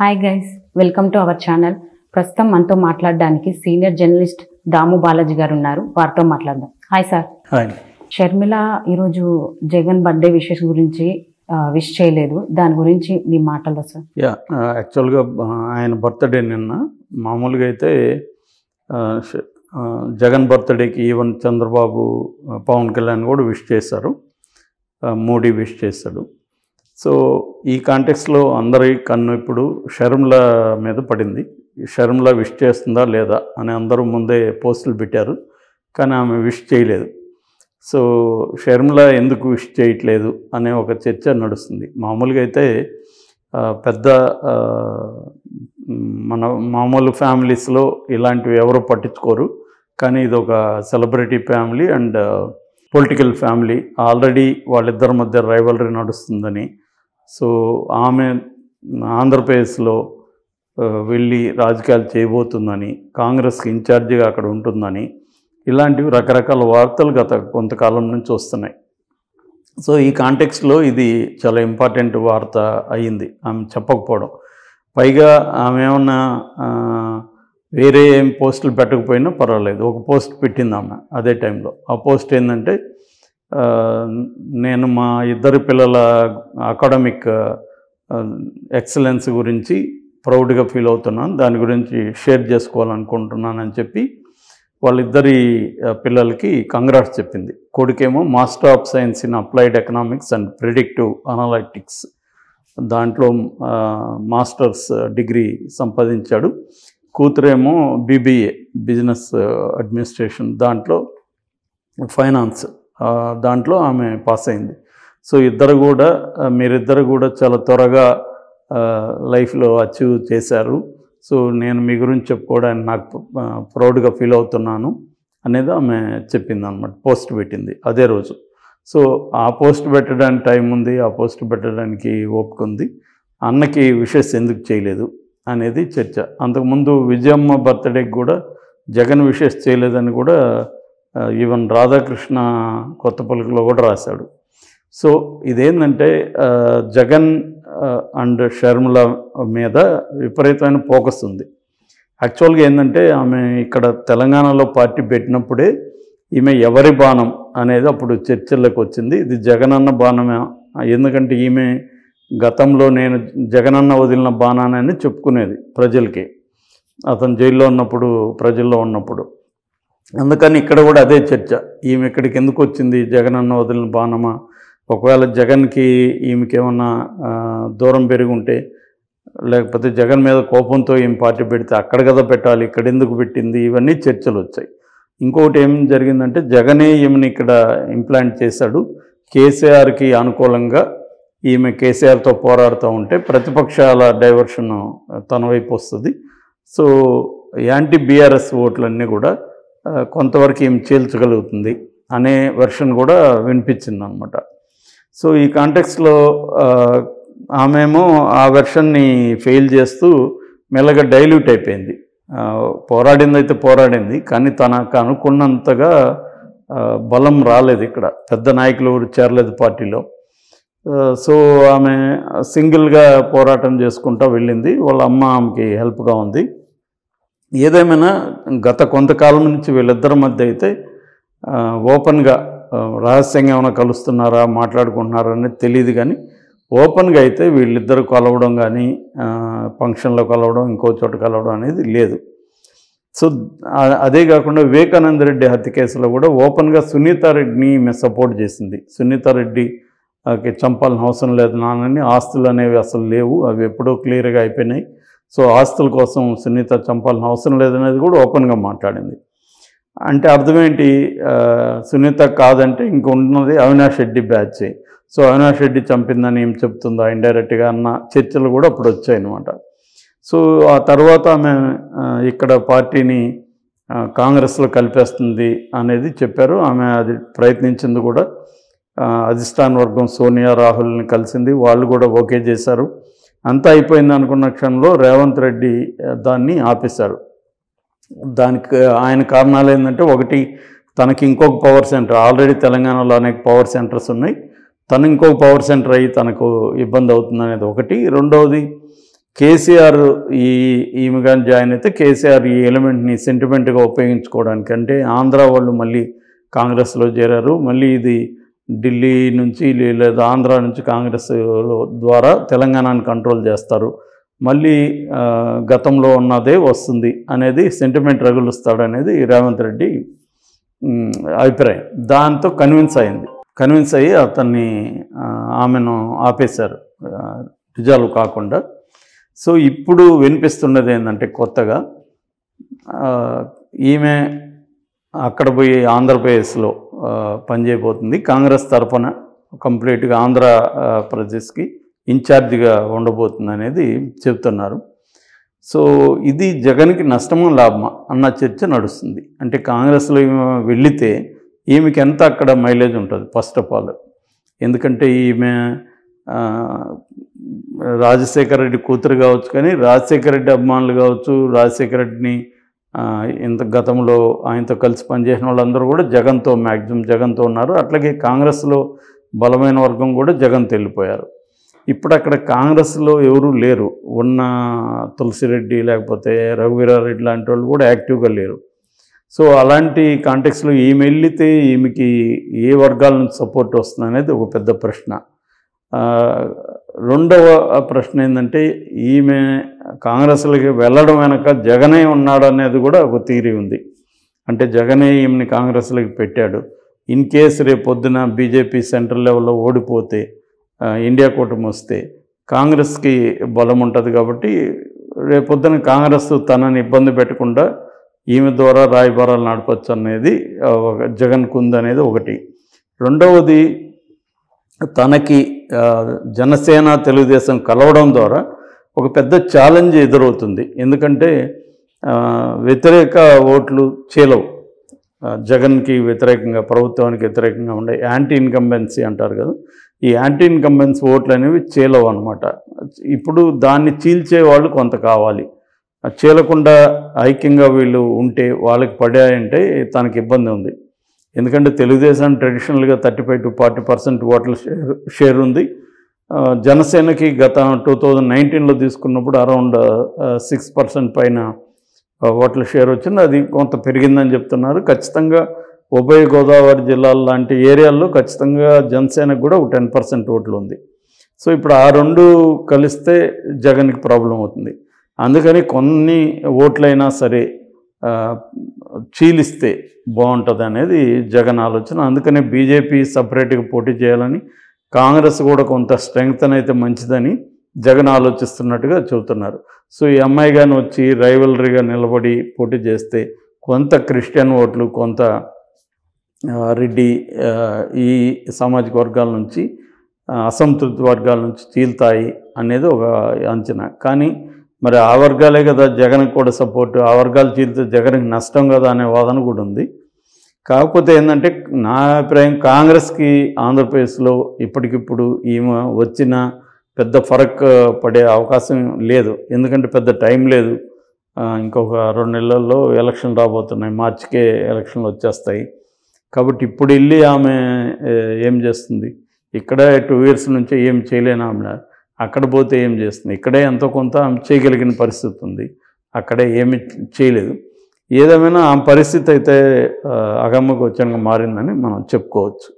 Hi guys, welcome to our channel. ప్రస్తుతం మనతో మాట్లాడడానికి సీనియర్ జర్నలిస్ట్ దాము బాలాజీ గారు ఉన్నారు. వారితో మాట్లాడదాం. Hi sir. హాయ్. షర్మిల ఈరోజు జగన్ బర్త్డే విషెస్ గురించి విష్ చేయలేదు, దాని గురించి మీ మాటల్లో సార్. యాక్చువల్గా ఆయన బర్త్డే నిన్న. మామూలుగా అయితే జగన్ బర్త్డేకి ఈవెన్ చంద్రబాబు, పవన్ కళ్యాణ్ కూడా విష్ చేశారు, మోడీ విష్ చేశాడు. సో ఈ కాంటెక్స్లో అందరి కన్ను ఇప్పుడు షర్మిల మీద పడింది. షర్మిల విష్ చేస్తుందా లేదా అని అందరూ ముందే పోస్టులు పెట్టారు, కానీ ఆమె విష్ చేయలేదు. సో షర్మిల ఎందుకు విష్ చేయట్లేదు అనే ఒక చర్చ నడుస్తుంది. మామూలుగా అయితే పెద్ద మన మామూలు ఫ్యామిలీస్లో ఇలాంటివి ఎవరు పట్టించుకోరు, కానీ ఇది ఒక celebrity family and political family. Already వాళ్ళిద్దరి మధ్య రైవలరీ నడుస్తుందని, సో ఆమె ఆంధ్రప్రదేశ్లో వెళ్ళి రాజకీయాలు చేయబోతుందని, కాంగ్రెస్కి ఇన్ఛార్జిగా అక్కడ ఉంటుందని, ఇలాంటివి రకరకాల వార్తలు గత కొంతకాలం నుంచి వస్తున్నాయి. సో ఈ కాంటెక్స్లో ఇది చాలా ఇంపార్టెంట్ వార్త అయ్యింది ఆమె చెప్పకపోవడం. పైగా ఆమె ఏమన్నా వేరే ఏం పోస్టులు పెట్టకపోయినా పర్వాలేదు, ఒక పోస్ట్ పెట్టింది ఆమె అదే టైంలో. ఆ పోస్ట్ ఏంటంటే, నేను మా ఇద్దరు పిల్లల అకాడమిక్ ఎక్సలెన్స్ గురించి ప్రౌడ్గా ఫీల్ అవుతున్నాను, దాని గురించి షేర్ చేసుకోవాలనుకుంటున్నానని చెప్పి వాళ్ళిద్దరి పిల్లలకి కంగ్రాట్స్ చెప్పింది. కొడుకేమో master of science in applied economics and predictive analytics, దాంట్లో మాస్టర్స్ డిగ్రీ సంపాదించాడు. కూతురేమో బీబీఏ బిజినెస్ అడ్మినిస్ట్రేషన్, దాంట్లో ఫైనాన్స్, దాంట్లో ఆమె పాస్ అయింది. సో మీరిద్దరు కూడా చాలా త్వరగా లైఫ్లో అచీవ్ చేశారు. సో నేను మీ గురించి చెప్పుకోవడానికి నాకు ప్రౌడ్గా ఫీల్ అవుతున్నాను అనేది ఆమె చెప్పింది అన్నమాట. పోస్ట్ పెట్టింది అదే రోజు. సో ఆ పోస్ట్ పెట్టడానికి టైం ఉంది, ఆ పోస్ట్ పెట్టడానికి ఓపిక ఉంది. అన్నకి విషెస్ ఎందుకు చేయలేదు అనేది చర్చ. అంతకుముందు విజయమ్మ బర్త్డేకి కూడా జగన్ విషెస్ చేయలేదని కూడా ఈవెన్ రాధాకృష్ణ కొత్త పలుకులో కూడా రాశాడు. సో ఇదేంటంటే జగన్ అండ్ షర్మిల మీద విపరీతమైన ఫోకస్ ఉంది. యాక్చువల్గా ఏంటంటే ఆమె ఇక్కడ తెలంగాణలో పార్టీ పెట్టినప్పుడే ఈమె ఎవరి బాణం అనేది అప్పుడు చర్చల్లోకి వచ్చింది. ఇది జగనన్న బాణమే, ఎందుకంటే ఈమె గతంలో నేను జగనన్న వదిలిన బాణానని చెప్పుకునేది ప్రజలకి, అతను జైల్లో ఉన్నప్పుడు, ప్రజల్లో ఉన్నప్పుడు. అందుకని ఇక్కడ కూడా అదే చర్చ, ఈమె ఇక్కడికి ఎందుకు వచ్చింది, జగనన్న వదిలిన బాణమా, ఒకవేళ జగన్కి ఈమెకి ఏమన్నా దూరం పెరిగి ఉంటే, లేకపోతే జగన్ మీద కోపంతో ఈమె పార్టీ పెడితే అక్కడ కదా పెట్టాలి, ఇక్కడ ఎందుకు పెట్టింది, ఇవన్నీ చర్చలు వచ్చాయి. ఇంకొకటి ఏం జరిగిందంటే, జగనే ఈమెను ఇక్కడ ఇంప్లాంట్ చేశాడు. కేసీఆర్కి అనుకూలంగా ఈమె కేసీఆర్తో పోరాడుతూ ఉంటే ప్రతిపక్షాల డైవర్షన్ తన వైపు వస్తుంది. సో యాంటీ బీఆర్ఎస్ ఓట్లన్నీ కూడా కొంతవరకు ఈమె చీల్చగలుగుతుంది అనే వెర్షన్ కూడా వినిపించింది అనమాట. సో ఈ కాంటెక్స్లో ఆమెమో ఆ వెర్షన్ని ఫెయిల్ చేస్తూ మెల్లగా డైల్యూట్ అయిపోయింది. పోరాడిందైతే పోరాడింది, కానీ తనకు అనుకున్నంతగా బలం రాలేదు, ఇక్కడ పెద్ద నాయకులు ఎవరు చేరలేదు పార్టీలో. సో ఆమె సింగిల్గా పోరాటం చేసుకుంటూ వెళ్ళింది. వాళ్ళ అమ్మ ఆమెకి హెల్ప్గా ఉంది. ఏదేమైనా గత కొంతకాలం నుంచి వీళ్ళిద్దరి మధ్య అయితే ఓపెన్గా రహస్యంగా ఏమైనా కలుస్తున్నారా, మాట్లాడుకుంటున్నారా అనేది తెలియదు, కానీ ఓపెన్గా అయితే వీళ్ళిద్దరు కలవడం కానీ, ఫంక్షన్లో కలవడం, ఇంకో చోట కలవడం అనేది లేదు. సో అదే కాకుండా వివేకానంద రెడ్డి హత్య కేసులో కూడా ఓపెన్గా సునీతారెడ్డిని సపోర్ట్ చేసింది. సునీతారెడ్డికి చంపాలని అవసరం లేదు నాన్నని, ఆస్తులు అనేవి అసలు లేవు, అవి ఎప్పుడో క్లియర్గా అయిపోయినాయి. సో ఆస్తుల కోసం సునీత చంపాలని అవసరం లేదనేది కూడా ఓపెన్గా మాట్లాడింది. అంటే అర్థమేంటి, సునీత కాదంటే ఇంక ఉన్నది అవినాష్ రెడ్డి బ్యాచ్. సో అవినాష్ రెడ్డి చంపిందని ఏం చెప్తుందా ఇండైరెక్ట్గా అన్న చర్చలు కూడా అప్పుడు వచ్చాయన్నమాట. సో ఆ తర్వాత ఆమె ఇక్కడ పార్టీని కాంగ్రెస్లో కలిపేస్తుంది అనేది చెప్పారు. ఆమె అది ప్రయత్నించింది కూడా. అధిష్టాన వర్గం సోనియా, రాహుల్ని కలిసింది, వాళ్ళు కూడా ఓకే చేశారు. అంతా అయిపోయింది అనుకున్న క్షణంలో రేవంత్ రెడ్డి దాన్ని ఆపేశారు. దానికి ఆయన కారణాలు ఏంటంటే, ఒకటి తనకి ఇంకొక పవర్ సెంటర్, ఆల్రెడీ తెలంగాణలో అనేక పవర్ సెంటర్స్ ఉన్నాయి, తను ఇంకొక పవర్ సెంటర్ అయ్యి తనకు ఇబ్బంది అవుతుంది అనేది ఒకటి. రెండవది కేసీఆర్ ఈమె కానీ జాయిన్ అయితే కేసీఆర్ ఈ ఎలిమెంట్ని సెంటిమెంట్గా ఉపయోగించుకోవడానికి, అంటే ఆంధ్ర వాళ్ళు మళ్ళీ కాంగ్రెస్లో చేరారు, మళ్ళీ ఇది ఢిల్లీ నుంచి లేదా ఆంధ్ర నుంచి కాంగ్రెస్ ద్వారా తెలంగాణని కంట్రోల్ చేస్తారు, మళ్ళీ గతంలో ఉన్నదే వస్తుంది అనేది సెంటిమెంట్ రగులుస్తాడనేది రేవంత్ రెడ్డి అభిప్రాయం. దాంతో కన్విన్స్ అయ్యి అతన్ని ఆమెను ఆపేశారు, రిజాల్వ్ కాకుండా. సో ఇప్పుడు వినిపిస్తున్నది ఏంటంటే కొత్తగా ఈమె అక్కడ పోయి ఆంధ్రప్రదేశ్లో పనిచేయబోతుంది, కాంగ్రెస్ తరఫున కంప్లీట్గా ఆంధ్రప్రదేశ్కి ఇన్ఛార్జిగా ఉండబోతుంది అనేది చెప్తున్నారు. సో ఇది జగన్కి నష్టమా లాభమా అన్న చర్చ నడుస్తుంది. అంటే కాంగ్రెస్లో ఈమె వెళితే ఈమెకి ఎంత అక్కడ మైలేజ్ ఉంటుంది ఫస్ట్ ఆఫ్ ఆల్, ఎందుకంటే ఈమె రాజశేఖర రెడ్డి కూతురు కావచ్చు, కానీ రాజశేఖర రెడ్డి అభిమానులు కావచ్చు, రాజశేఖర రెడ్డిని ఇంత గతంలో ఆయనతో కలిసి పనిచేసిన వాళ్ళందరూ కూడా మ్యాక్సిమం జగన్తో ఉన్నారు. అట్లాగే కాంగ్రెస్లో బలమైన వర్గం కూడా జగన్తో వెళ్ళిపోయారు. ఇప్పుడు అక్కడ కాంగ్రెస్లో ఎవరూ లేరు, ఉన్న తులసిరెడ్డి లేకపోతే రఘువీరారెడ్డి లాంటి వాళ్ళు కూడా యాక్టివ్గా లేరు. సో అలాంటి కాంటెక్స్లో ఈమె వెళితే ఈమెకి ఏ వర్గాల నుంచి సపోర్ట్ వస్తుంది అనేది ఒక పెద్ద ప్రశ్న. రెండవ ప్రశ్న ఏంటంటే ఈమె కాంగ్రెస్లోకి వెళ్ళడం వెనక జగనే ఉన్నాడు అనేది కూడా ఒక థియరీ ఉంది. అంటే జగనే ఈమెని కాంగ్రెస్లోకి పెట్టాడు. ఇన్ కేసు రేపు పొద్దున బీజేపీ సెంట్రల్ లెవెల్లో ఓడిపోతే, ఇండియా కూటమి వస్తే కాంగ్రెస్కి బలం ఉంటుంది కాబట్టి రేపొద్దున కాంగ్రెస్ తనని ఇబ్బంది పెట్టకుండా ఈమె ద్వారా రాయబారాలు నడపచ్చు అనేది జగన్కు ఉందనేది ఒకటి. రెండవది, తనకి జనసేన తెలుగుదేశం కలవడం ద్వారా ఒక పెద్ద ఛాలెంజ్ ఎదురవుతుంది. ఎందుకంటే వ్యతిరేక ఓట్లు చీలవు, జగన్కి వ్యతిరేకంగా, ప్రభుత్వానికి వ్యతిరేకంగా ఉండే యాంటీ ఇన్కంబెన్సీ అంటారు కదా, ఈ యాంటీ ఇన్కంబెన్సీ ఓట్లు అనేవి చీలవు అనమాట. ఇప్పుడు దాన్ని చీల్చే వాళ్ళు కొంత కావాలి. చీలకుండా ఐక్యంగా వీళ్ళు ఉంటే వాళ్ళకి పడాయంటే తనకి ఇబ్బంది ఉంది. ఎందుకంటే తెలుగుదేశం ట్రెడిషనల్గా 35 to 40% ఓట్ల షేర్ ఉంది. జనసేనకి గత 2019లో తీసుకున్నప్పుడు అరౌండ్ 6% పైన ఓట్ల షేర్ వచ్చింది. అది కొంత పెరిగిందని చెప్తున్నారు. ఖచ్చితంగా ఉభయ గోదావరి జిల్లాల లాంటి ఏరియాల్లో ఖచ్చితంగా జనసేనకు కూడా ఒక 10% ఓట్లు ఉంది. సో ఇప్పుడు ఆ రెండు కలిస్తే జగన్కి ప్రాబ్లం అవుతుంది. అందుకని కొన్ని ఓట్లైనా సరే చీలిస్తే బాగుంటుంది అనేది జగన్ ఆలోచన. అందుకనే బీజేపీ సపరేట్గా పోటీ చేయాలని, కాంగ్రెస్ కూడా కొంత స్ట్రెంగ్త్ అయితే మంచిదని జగన్ ఆలోచిస్తున్నట్టుగా చెబుతున్నారు. సో ఈ అమ్మాయి కానీ వచ్చి రైవలరీగా నిలబడి పోటీ చేస్తే కొంత క్రిస్టియన్ ఓట్లు, కొంత రెడ్డి ఈ సామాజిక వర్గాల నుంచి, అసంతృప్తి వర్గాల నుంచి చీల్తాయి అనేది ఒక అంచనా. కానీ మరి ఆ వర్గాలే కదా జగన్కి కూడా సపోర్టు, ఆ వర్గాలు చీల్తే జగన్కి నష్టం కదా అనే వాదన కూడా ఉంది. కాకపోతే ఏంటంటే నా అభిప్రాయం, కాంగ్రెస్కి ఆంధ్రప్రదేశ్లో ఇప్పటికిప్పుడు ఈమె వచ్చిన పెద్ద ఫరక్ పడే అవకాశం లేదు. ఎందుకంటే పెద్ద టైం లేదు, ఇంకొక 2 నెలల్లో ఎలక్షన్ రాబోతున్నాయి, మార్చికే ఎలక్షన్లు వచ్చేస్తాయి. కాబట్టి ఇప్పుడు వెళ్ళి ఆమె ఏం చేస్తుంది? ఇక్కడే 2 years నుంచి ఏం చేయలేని ఆమె అక్కడ పోతే ఏం చేస్తుంది? ఇక్కడే ఎంతో కొంత ఆమె చేయగలిగిన పరిస్థితి ఉంది, అక్కడే ఏమి చేయలేదు. ఏదేమైనా ఆమె పరిస్థితి అయితే అగమ్య గోచరంగా మారిందని మనం చెప్పుకోవచ్చు.